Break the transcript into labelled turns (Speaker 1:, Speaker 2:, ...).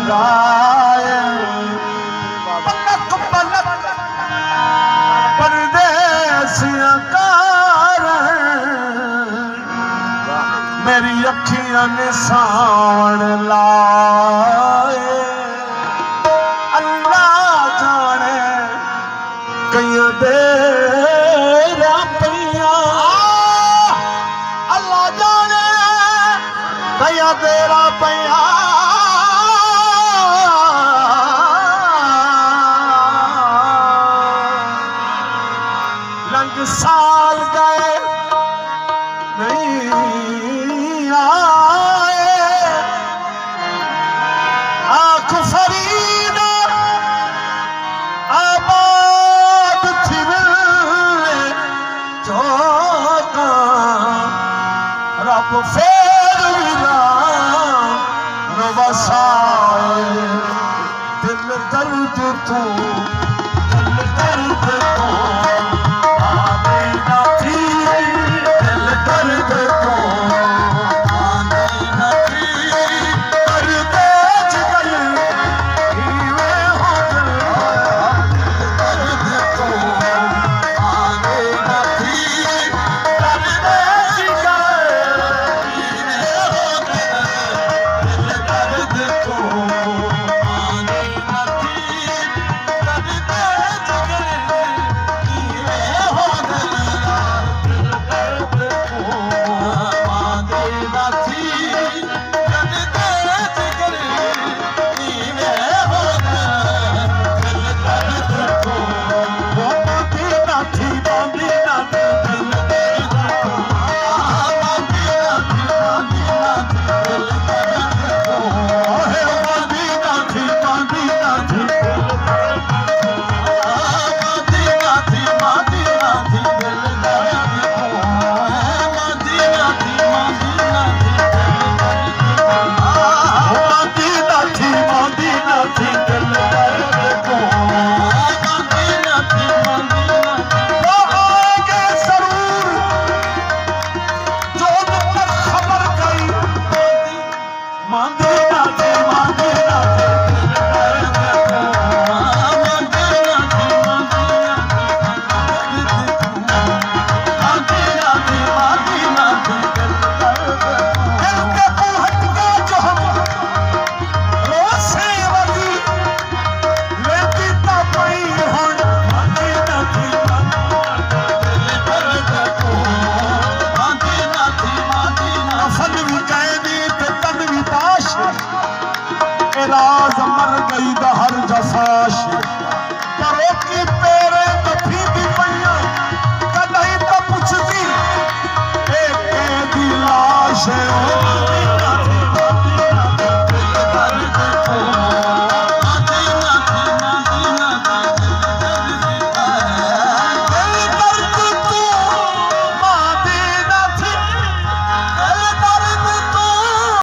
Speaker 1: लगाए पलक पलक परदेसियां मेरी अखियां ने सावन लाए अल्लाह जाने कईयां देरा पईयां अल्लाह जाने कईयां देरा पईयां लंघ साल गए नहीं रब फेर वीरान न वसाए दिल दर्द तू दिल दर्द तू आने न थी दिल दर्द तू आने न थी कर दे जिगर हीवे हो दिल दर्द तू आने न थी कर दे राज मर गई हर जफाश पर